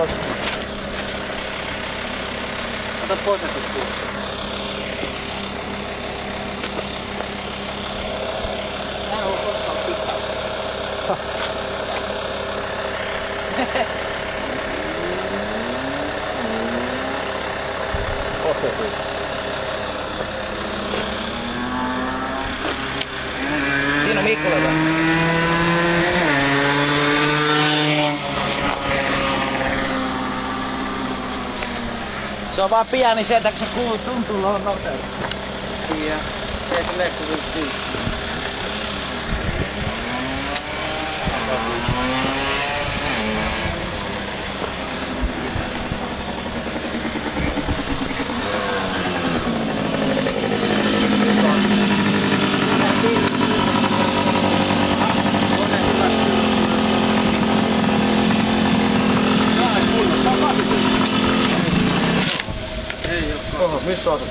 pois. Ota posetuskuva. Tää on koskaan pitää. Posetus. Siinä on Mikko levä. Se on vaan pieni sen takia, se tuntuu olla nopeasti. Kyllä. Ei se lekku 55. Oho, missä asut?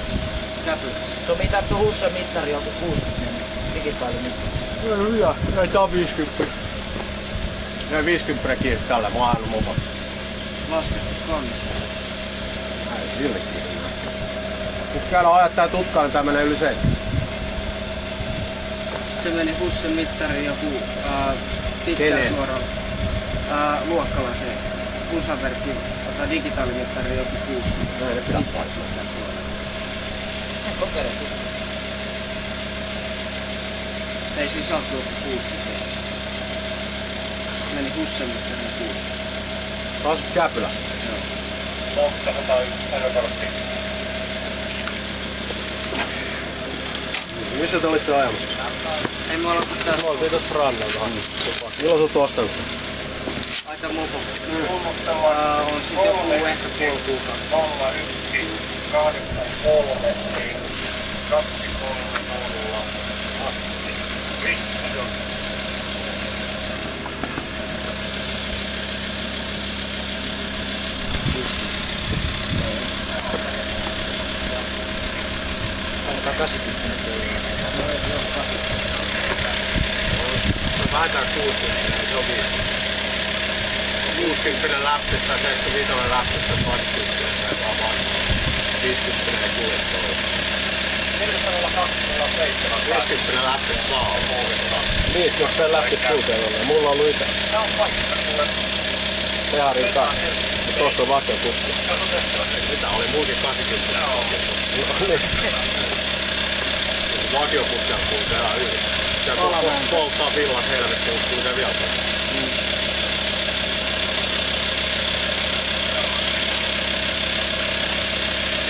Käpylässä. Se on mitattu Hussan mittari, onko 60 digitaali mittari. No hyvä, näitä on 50. Näin 50 kiinni tällä, mä oon ajanut mopo. Laskettu kannista. Näin sille kiinni. Kun käydään ajat tää tutkaan, niin tää menee yli 7. Se meni Hussan mittari joku pitkään suoraan luokkalaiseen. Husanverkki digitaalimittari joku 60. Näin ne pidät paikkaa. Kokeiltu. Ei siis saatu joku 60. Meni Hussan mittari 60. Sä asut Käpylässä? Joo. Onko se 101 ajokortti? Missä te olitte ajamassa? Ei me olla kuin tässä. Me oltiin tossa rannalla. Milloin sä oot ostanut? Aika mopo. On sit joku ehkä puoli kuukautta. 01 83 230 asti. Missä on? Onko 80 Se vähintään 60, se on 60 läppistä tai 75 läppistä, 20 tai vaan vastaan. 50 ei kuljettaa. 50 läppistä saa. 50 läppistä kulkee, mulla on ollut itä. Teharin kanssa. Mutta tossa on vasen kuski. Mitä oli muukin 80? Vakioputkella kulkee ihan hyvin. Siellä polttaa villat helvettiin, mutta kulkee vielä paljon.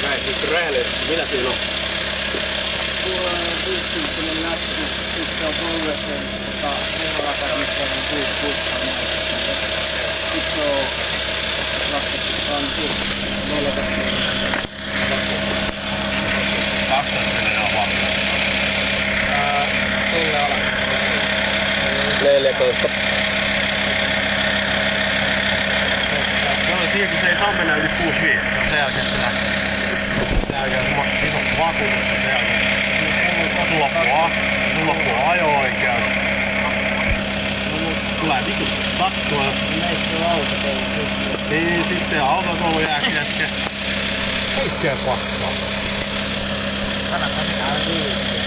Näin nyt rehellisesti, mitä siinä on? Tuolla on 50 lähtö, sitten on polveseen, heilalakarmistoon on 6 sitten on laskettu kansi 14. 12 miljoonaa huomioon. Tulle ala. 14. Se on siinä, kun se ei saa mennä yli 65. Se on sen jälkeen se lähtee. Sen jälkeen se maksaa isot vakuutukset. Sen jälkeen sulla loppuu ajo-oikeus. Tulee vitussa sattua. Meistä on autokoulu. Niin, sitten autokoulu jää kesken. Kaikkea paskaa. Kannattaa pitää aina viimeisesti.